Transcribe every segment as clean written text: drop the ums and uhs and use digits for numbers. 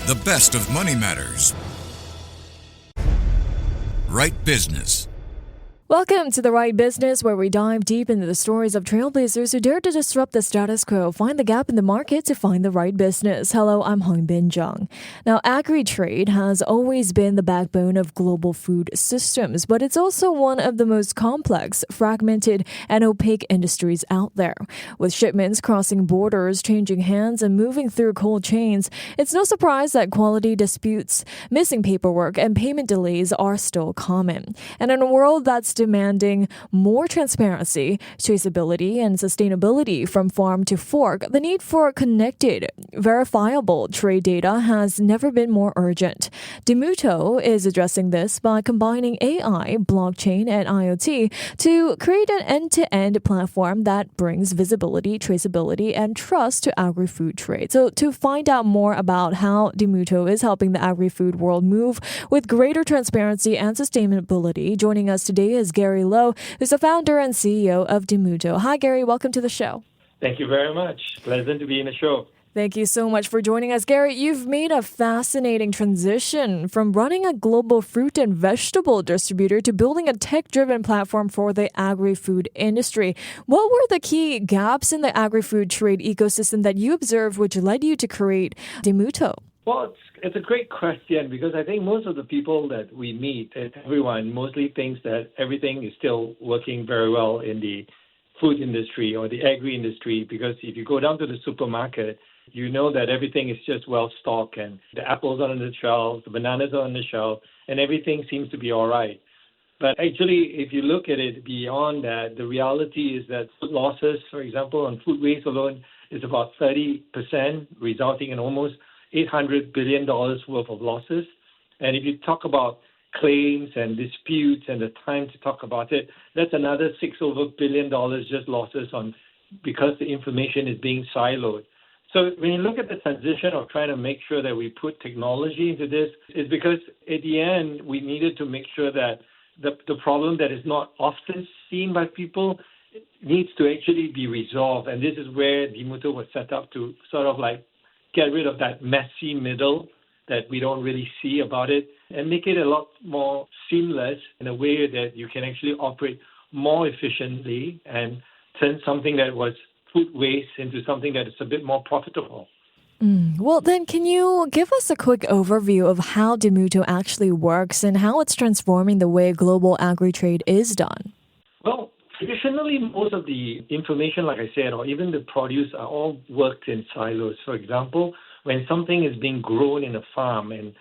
The best of money matters. Right Business. Welcome to The Right Business, where we dive deep into the stories of trailblazers who dare to disrupt the status quo, find the gap in the market to find the right business. Hello, I'm Hongbin Jeong. Now, agri-trade has always been the backbone of global food systems, but it's also one of the most complex, fragmented, and opaque industries out there. With shipments crossing borders, changing hands, and moving through cold chains, it's no surprise that quality disputes, missing paperwork, and payment delays are still common. And in a world that's demanding more transparency, traceability, and sustainability from farm to fork, the need for connected, verifiable trade data has never been more urgent. DiMuto is addressing this by combining AI, blockchain, and IoT to create an end-to-end platform that brings visibility, traceability, and trust to agri-food trade. So to find out more about how DiMuto is helping the agri-food world move with greater transparency and sustainability, joining us today is Gary Loh, who's the founder and CEO of DiMuto. Hi, Gary. Welcome to the show. Thank you very much. Pleasant to be in the show. Thank you so much for joining us. Gary, you've made a fascinating transition from running a global fruit and vegetable distributor to building a tech-driven platform for the agri-food industry. What were the key gaps in the agri-food trade ecosystem that you observed which led you to create DiMuto? Well, it's a great question because I think most of the people that we meet, everyone mostly thinks that everything is still working very well in the food industry or the agri-industry, because if you go down to the supermarket, you know that everything is just well stocked and the apples are on the shelves, the bananas are on the shelf, and everything seems to be all right. But actually, if you look at it beyond that, the reality is that food losses, for example, on food waste alone is about 30%, resulting in almost $800 billion worth of losses. And if you talk about claims and disputes and the time to talk about it, that's another $6 billion just losses because the information is being siloed. So when you look at the transition of trying to make sure that we put technology into this, is because at the end, we needed to make sure that the problem that is not often seen by people needs to actually be resolved. And this is where DiMuto was set up to sort of like get rid of that messy middle that we don't really see about it and make it a lot more seamless in a way that you can actually operate more efficiently and turn something that was food waste into something that is a bit more profitable. Well, then, can you give us a quick overview of how DiMuto actually works and how it's transforming the way global agri-trade is done? Well, traditionally, most of the information, like I said, or even the produce are all worked in silos. For example, when something is being grown in a farm and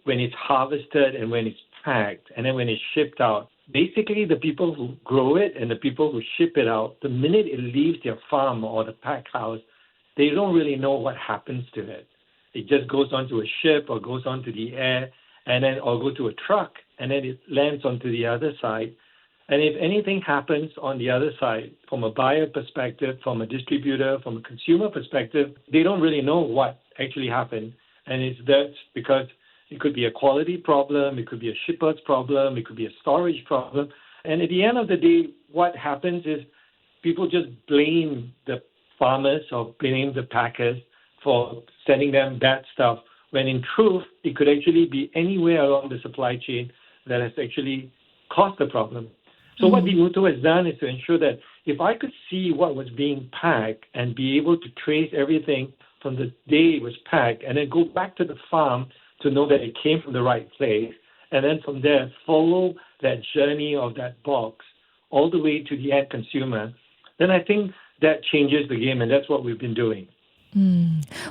when it's harvested and when it's packed and then when it's shipped out, basically the people who grow it and the people who ship it out, the minute it leaves their farm or the pack house, they don't really know what happens to it. It just goes onto a ship or goes onto the air and then or go to a truck and then it lands onto the other side. And if anything happens on the other side, from a buyer perspective, from a distributor, from a consumer perspective, they don't really know what actually happened. And that's because it could be a quality problem, it could be a shipper's problem, it could be a storage problem. And at the end of the day, what happens is people just blame the farmers or blame the packers for sending them bad stuff, when in truth, it could actually be anywhere along the supply chain that has actually caused the problem. So what DiMuto has done is to ensure that if I could see what was being packed and be able to trace everything from the day it was packed and then go back to the farm to know that it came from the right place, and then from there follow that journey of that box all the way to the end consumer, then I think that changes the game, and that's what we've been doing.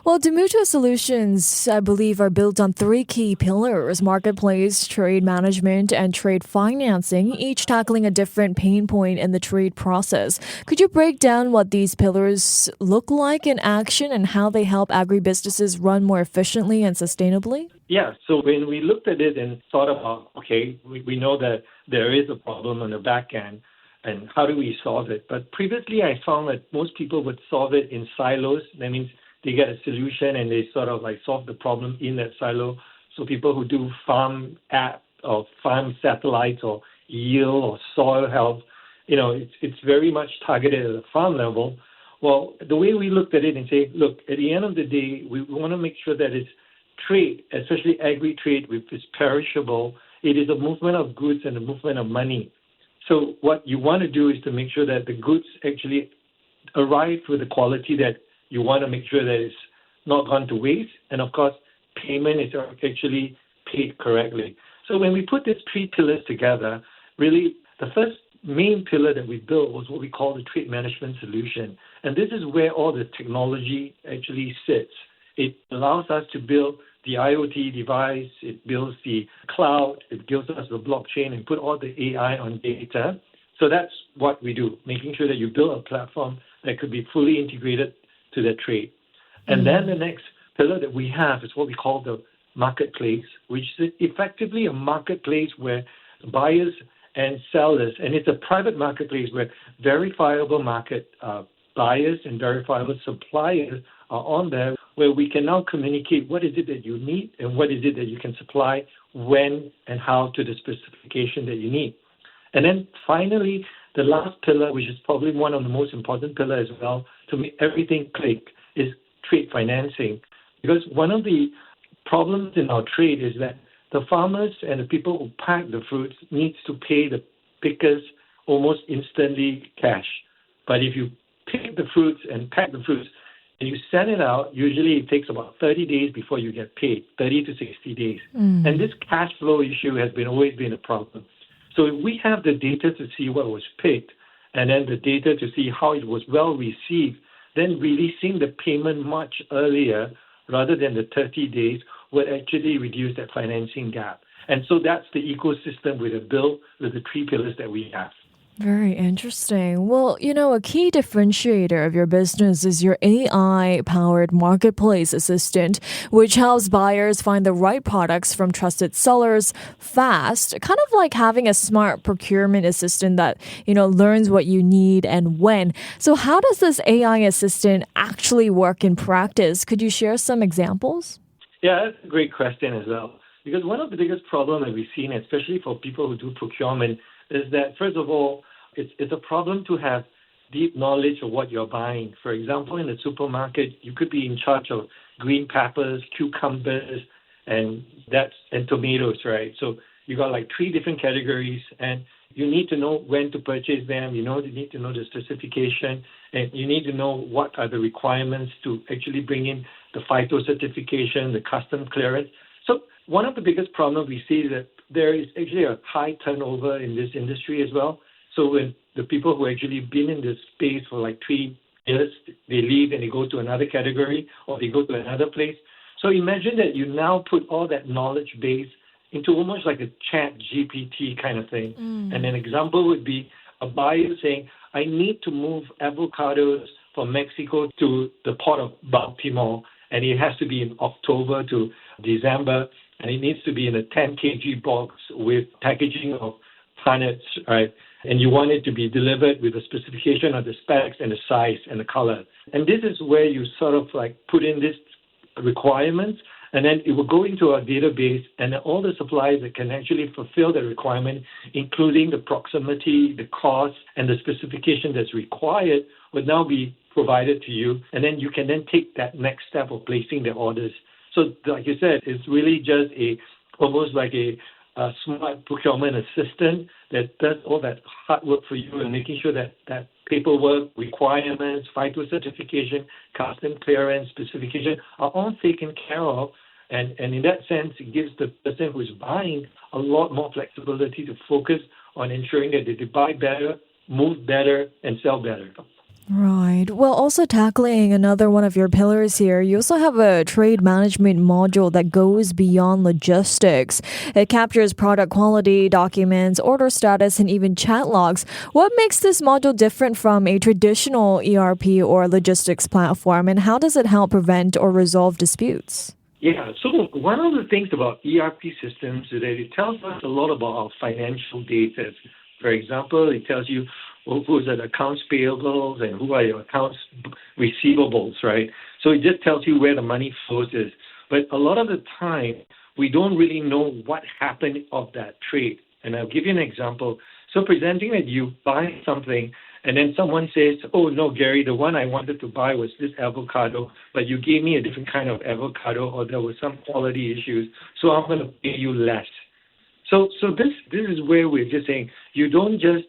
Well, DiMuto solutions, I believe, are built on three key pillars: marketplace, trade management, and trade financing, each tackling a different pain point in the trade process. Could you break down what these pillars look like in action and how they help agribusinesses run more efficiently and sustainably? Yeah, so when we looked at it and thought about, okay, we know that there is a problem on the back end, and how do we solve it? But previously, I found that most people would solve it in silos. That means they get a solution and they sort of like solve the problem in that silo. So people who do farm app or farm satellites or yield or soil health, it's very much targeted at the farm level. Well, the way we looked at it and say, look, at the end of the day, we want to make sure that it's trade, especially agri-trade, which is perishable, it is a movement of goods and a movement of money. So what you want to do is to make sure that the goods actually arrive with the quality that you want to make sure that it's not gone to waste. And of course, payment is actually paid correctly. So when we put these three pillars together, really the first main pillar that we built was what we call the trade management solution. And this is where all the technology actually sits. It allows us to build the IoT device, it builds the cloud, it gives us the blockchain and put all the AI on data. So that's what we do, making sure that you build a platform that could be fully integrated to the trade. And then the next pillar that we have is what we call the marketplace, which is effectively a marketplace where buyers and sellers, and it's a private marketplace where verifiable market buyers and verifiable suppliers are on there, where we can now communicate what is it that you need and what is it that you can supply, when and how to the specification that you need. And then finally, the last pillar, which is probably one of the most important pillars as well, to make everything click, is trade financing. Because one of the problems in our trade is that the farmers and the people who pack the fruits needs to pay the pickers almost instantly cash. But if you pick the fruits and pack the fruits and you send it out, usually it takes about 30 days before you get paid, 30 to 60 days. And this cash flow issue has always been a problem. So if we have the data to see what was picked and then the data to see how it was well received, then releasing the payment much earlier rather than the 30 days would actually reduce that financing gap. And so that's the ecosystem we have built with the three pillars that we have. Very interesting. Well, a key differentiator of your business is your AI-powered marketplace assistant, which helps buyers find the right products from trusted sellers fast, kind of like having a smart procurement assistant that, learns what you need and when. So how does this AI assistant actually work in practice? Could you share some examples? Yeah, that's a great question as well. Because one of the biggest problems that we've seen, especially for people who do procurement, is that, first of all, it's a problem to have deep knowledge of what you're buying. For example, in the supermarket, you could be in charge of green peppers, cucumbers, and tomatoes, right? So you got like three different categories, and you need to know when to purchase them. You need to know the specification, and you need to know what are the requirements to actually bring in the phyto certification, the custom clearance. So one of the biggest problems we see is that there is actually a high turnover in this industry as well. So when the people who actually been in this space for like 3 years, they leave and they go to another category or they go to another place. So imagine that you now put all that knowledge base into almost like a chat GPT kind of thing. And an example would be a buyer saying, I need to move avocados from Mexico to the port of Baltimore, and it has to be in October to December, and it needs to be in a 10 kg box with packaging of planets, right? And you want it to be delivered with a specification of the specs and the size and the color. And this is where you sort of like put in these requirements, and then it will go into our database, and all the suppliers that can actually fulfill the requirement, including the proximity, the cost, and the specification that's required, would now be provided to you. And then you can then take that next step of placing the orders. So like you said, it's really just almost like a smart procurement assistant that does all that hard work for you and making sure that paperwork, requirements, phyto certification, custom clearance, specification are all taken care of. And in that sense, it gives the person who is buying a lot more flexibility to focus on ensuring that they buy better, move better, and sell better. Right. Well, also tackling another one of your pillars here, you also have a trade management module that goes beyond logistics. It captures product quality, documents, order status, and even chat logs. What makes this module different from a traditional ERP or logistics platform, and how does it help prevent or resolve disputes? Yeah, so one of the things about ERP systems is that it tells us a lot about our financial data. For example, it tells you who's at accounts payables and who are your accounts receivables, right? So it just tells you where the money flows is. But a lot of the time, we don't really know what happened of that trade. And I'll give you an example. So presenting that you buy something and then someone says, oh, no, Gary, the one I wanted to buy was this avocado, but you gave me a different kind of avocado or there were some quality issues, so I'm going to pay you less. So this is where we're just saying you don't just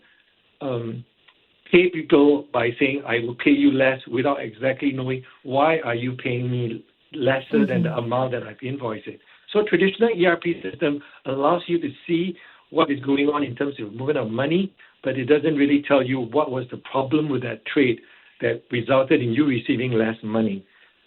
pay people by saying I will pay you less without exactly knowing why are you paying me lesser than the amount that I've invoiced it. So traditional ERP system allows you to see what is going on in terms of movement of money, but it doesn't really tell you what was the problem with that trade that resulted in you receiving less money.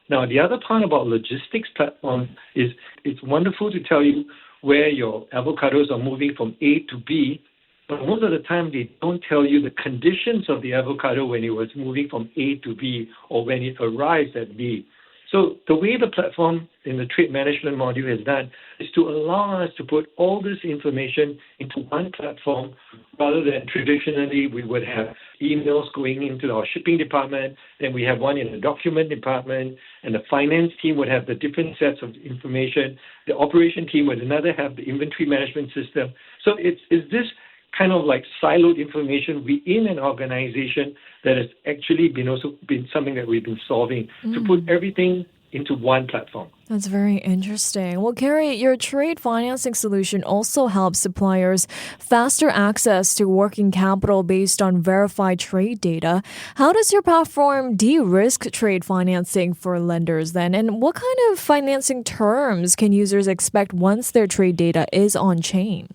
Now, the other part about logistics platform is it's wonderful to tell you where your avocados are moving from A to B, but most of the time they don't tell you the conditions of the avocado when it was moving from A to B or when it arrives at B. So the way the platform in the trade management module has done is to allow us to put all this information into one platform rather than traditionally we would have emails going into our shipping department, then we have one in the document department, and the finance team would have the different sets of information. The operation team would another have the inventory management system. So it's this kind of like siloed information within an organization that has actually been something that we've been solving to put everything into one platform. That's very interesting. Well, Gary, your trade financing solution also helps suppliers faster access to working capital based on verified trade data. How does your platform de-risk trade financing for lenders then? And what kind of financing terms can users expect once their trade data is on-chain?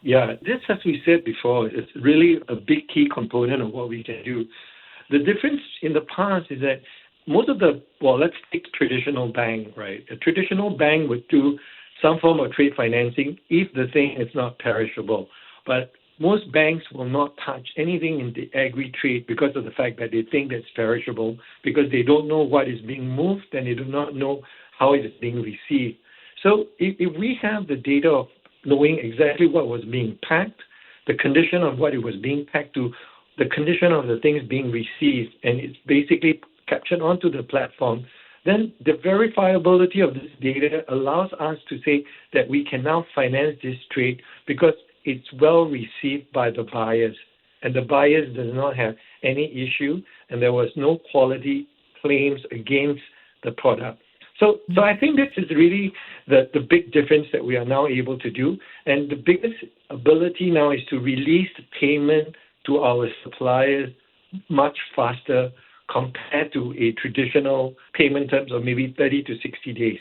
Yeah, this, as we said before, is really a big key component of what we can do. The difference in the past is that most of let's take traditional bank, right? A traditional bank would do some form of trade financing if the thing is not perishable. But most banks will not touch anything in the agri-trade because of the fact that they think that's perishable, because they don't know what is being moved and they do not know how it is being received. So if we have the data of knowing exactly what was being packed, the condition of what it was being packed to, the condition of the things being received, and it's basically captured onto the platform, then the verifiability of this data allows us to say that we can now finance this trade because it's well received by the buyers, and the buyers does not have any issue, and there was no quality claims against the product. So I think this is really the big difference that we are now able to do. And the biggest ability now is to release the payment to our suppliers much faster compared to a traditional payment terms of maybe 30 to 60 days.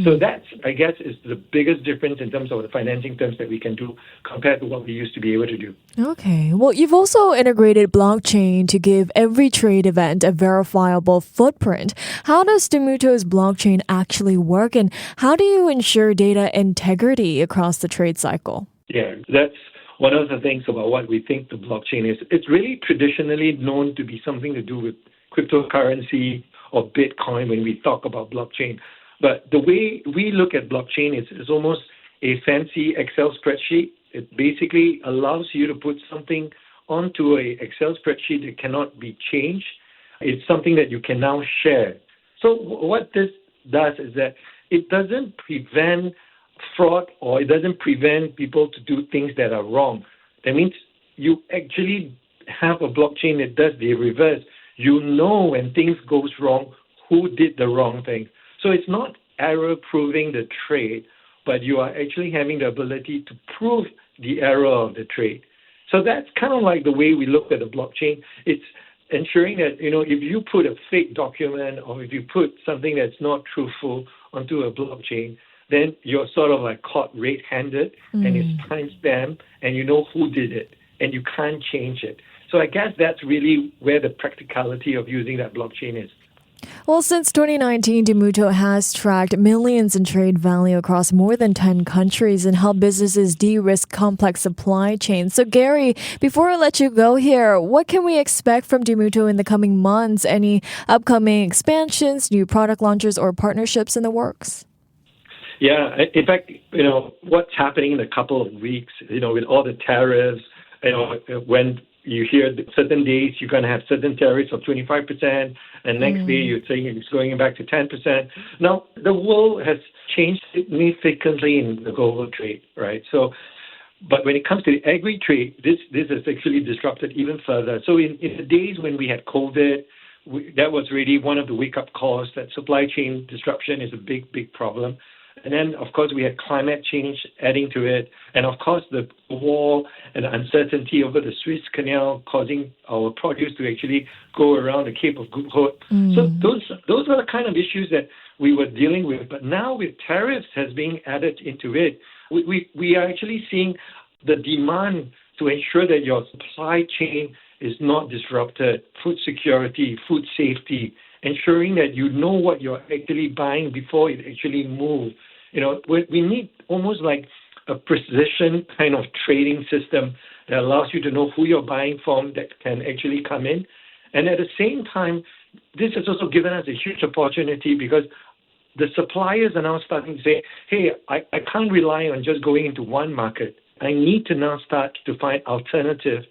So that's, I guess, is the biggest difference in terms of the financing terms that we can do compared to what we used to be able to do. Okay. Well, you've also integrated blockchain to give every trade event a verifiable footprint. How does DiMuto's blockchain actually work, and how do you ensure data integrity across the trade cycle? Yeah, that's one of the things about what we think the blockchain is. It's really traditionally known to be something to do with cryptocurrency or Bitcoin when we talk about blockchain. But the way we look at blockchain is almost a fancy Excel spreadsheet. It basically allows you to put something onto an Excel spreadsheet that cannot be changed. It's something that you can now share. So what this does is that it doesn't prevent fraud or it doesn't prevent people to do things that are wrong. That means you actually have a blockchain that does the reverse. You know when things goes wrong, who did the wrong thing. So it's not error-proving the trade, but you are actually having the ability to prove the error of the trade. So that's kind of like the way we look at the blockchain. It's ensuring that, if you put a fake document or if you put something that's not truthful onto a blockchain, then you're sort of like caught red-handed and it's time-stamped and you know who did it and you can't change it. So I guess that's really where the practicality of using that blockchain is. Well, since 2019, DiMuto has tracked millions in trade value across more than 10 countries and helped businesses de-risk complex supply chains. So, Gary, before I let you go here, what can we expect from DiMuto in the coming months? Any upcoming expansions, new product launches, or partnerships in the works? Yeah, in fact, what's happening in a couple of weeks, with all the tariffs, when you hear that certain days you're going to have certain tariffs of 25%, and next day you're saying it's going back to 10%. Now, the world has changed significantly in the global trade, right? So But when it comes to the agri-trade, this has actually disrupted even further. So in the days when we had COVID, that was really one of the wake-up calls that supply chain disruption is a big, big problem. And then, of course, we had climate change adding to it. And, of course, the war and the uncertainty over the Suez Canal causing our produce to actually go around the Cape of Good Hope. So those are the kind of issues that we were dealing with. But now with tariffs has been added into it, we are actually seeing the demand to ensure that your supply chain is not disrupted, food security, food safety, ensuring that you know what you're actually buying before it actually moves. We need almost like a precision kind of trading system that allows you to know who you're buying from that can actually come in. And at the same time, this has also given us a huge opportunity because the suppliers are now starting to say, hey, I can't rely on just going into one market. I need to now start to find alternative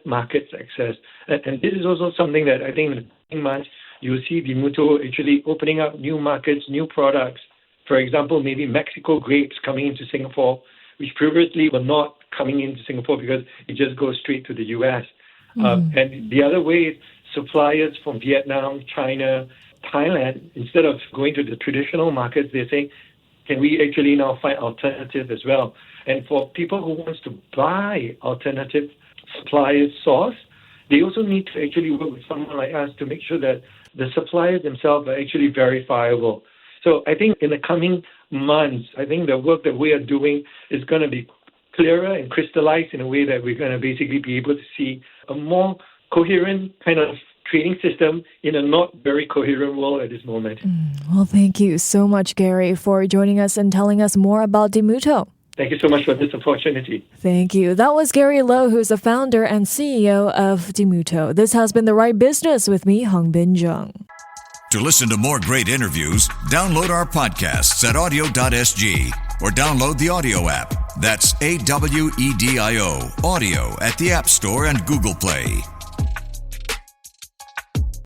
markets access. And this is also something that I think in the coming months, you'll see DiMuto actually opening up new markets, new products. For example, maybe Mexico grapes coming into Singapore, which previously were not coming into Singapore because it just goes straight to the U.S. And the other way is suppliers from Vietnam, China, Thailand, instead of going to the traditional markets, they're saying, can we actually now find alternative as well? And for people who wants to buy alternative suppliers source, they also need to actually work with someone like us to make sure that the suppliers themselves are actually verifiable. So I think in the coming months, I think the work that we are doing is going to be clearer and crystallized in a way that we're going to basically be able to see a more coherent kind of trading system in a not very coherent world at this moment. Well, thank you so much, Gary, for joining us and telling us more about DiMuto. Thank you so much for this opportunity. Thank you. That was Gary Loh, who's the founder and CEO of DiMuto. This has been The Right Business with me, Hongbin Jeong. To listen to more great interviews, download our podcasts at audio.sg or download the audio app. That's AWEDIO, audio at the App Store and Google Play.